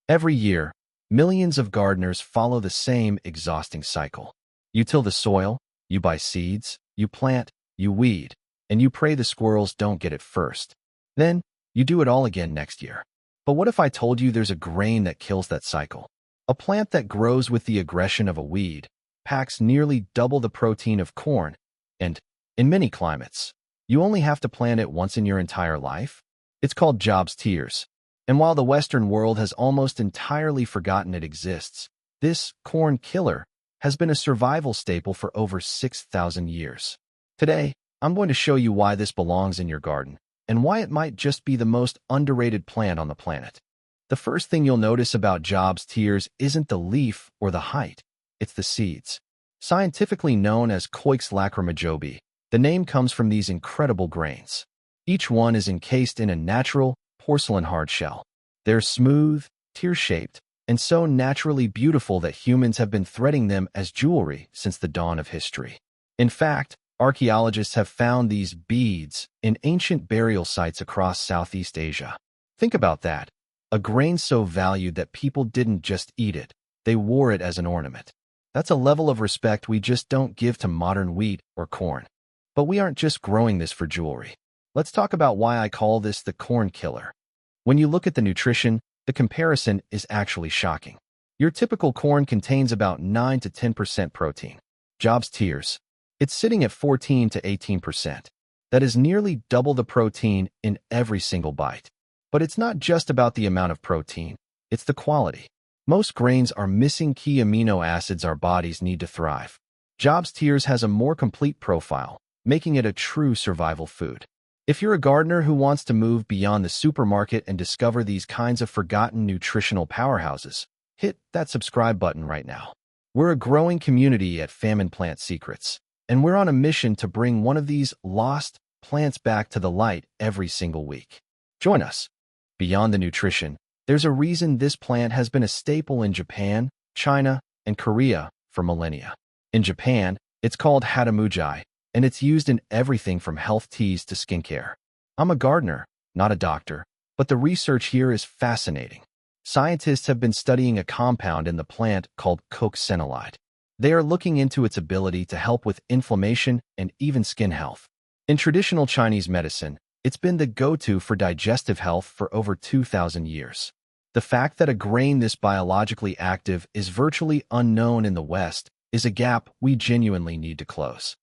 Every year, millions of gardeners follow the same exhausting cycle. You till the soil, you buy seeds, you plant, you weed, and you pray the squirrels don't get it first. Then, you do it all again next year. But what if I told you there's a grain that kills that cycle? A plant that grows with the aggression of a weed, packs nearly double the protein of corn, and, in many climates, you only have to plant it once in your entire life? It's called Job's tears. And while the Western world has almost entirely forgotten it exists, this corn killer has been a survival staple for over 6,000 years. Today, I'm going to show you why this belongs in your garden and why it might just be the most underrated plant on the planet. The first thing you'll notice about Job's tears isn't the leaf or the height, it's the seeds. Scientifically known as Coix lacryma-jobi, the name comes from these incredible grains. Each one is encased in a natural, porcelain hard shell. They're smooth, tear-shaped, and so naturally beautiful that humans have been threading them as jewelry since the dawn of history. In fact, archaeologists have found these beads in ancient burial sites across Southeast Asia. Think about that. A grain so valued that people didn't just eat it, they wore it as an ornament. That's a level of respect we just don't give to modern wheat or corn. But we aren't just growing this for jewelry. Let's talk about why I call this the corn killer. When you look at the nutrition, the comparison is actually shocking. Your typical corn contains about 9 to 10% protein. Job's tears, it's sitting at 14 to 18%. That is nearly double the protein in every single bite. But it's not just about the amount of protein, it's the quality. Most grains are missing key amino acids our bodies need to thrive. Job's tears has a more complete profile, making it a true survival food. If you're a gardener who wants to move beyond the supermarket and discover these kinds of forgotten nutritional powerhouses, hit that subscribe button right now. We're a growing community at Famine Plant Secrets, and we're on a mission to bring one of these lost plants back to the light every single week. Join us. Beyond the nutrition, there's a reason this plant has been a staple in Japan, China, and Korea for millennia. In Japan, it's called hatamuji, and it's used in everything from health teas to skincare. I'm a gardener, not a doctor, but the research here is fascinating. Scientists have been studying a compound in the plant called coccinellide. They are looking into its ability to help with inflammation and even skin health. In traditional Chinese medicine, it's been the go-to for digestive health for over 2,000 years. The fact that a grain this biologically active is virtually unknown in the West is a gap we genuinely need to close.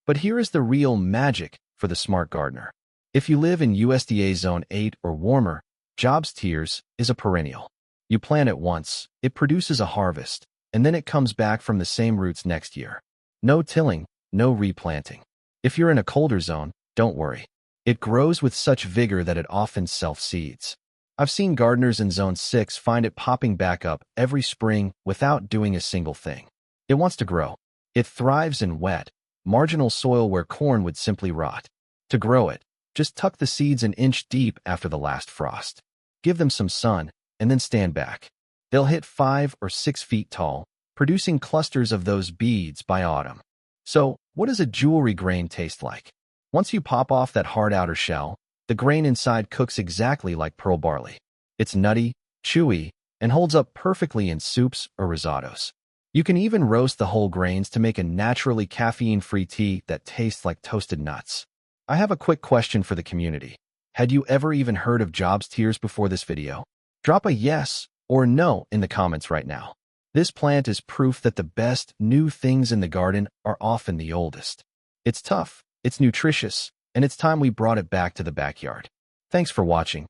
But here is the real magic for the smart gardener. If you live in USDA Zone 8 or warmer, Job's tears is a perennial. You plant it once, it produces a harvest, and then it comes back from the same roots next year. No tilling, no replanting. If you're in a colder zone, don't worry. It grows with such vigor that it often self-seeds. I've seen gardeners in Zone 6 find it popping back up every spring without doing a single thing. It wants to grow. It thrives in wet, marginal soil where corn would simply rot. To grow it, just tuck the seeds an inch deep after the last frost. Give them some sun, and then stand back. They'll hit 5 or 6 feet tall, producing clusters of those beads by autumn. So, what does a jewelry grain taste like? Once you pop off that hard outer shell, the grain inside cooks exactly like pearl barley. It's nutty, chewy, and holds up perfectly in soups or risottos. You can even roast the whole grains to make a naturally caffeine-free tea that tastes like toasted nuts. I have a quick question for the community. Had you ever even heard of Job's tears before this video? Drop a yes or no in the comments right now. This plant is proof that the best new things in the garden are often the oldest. It's tough, it's nutritious, and it's time we brought it back to the backyard. Thanks for watching.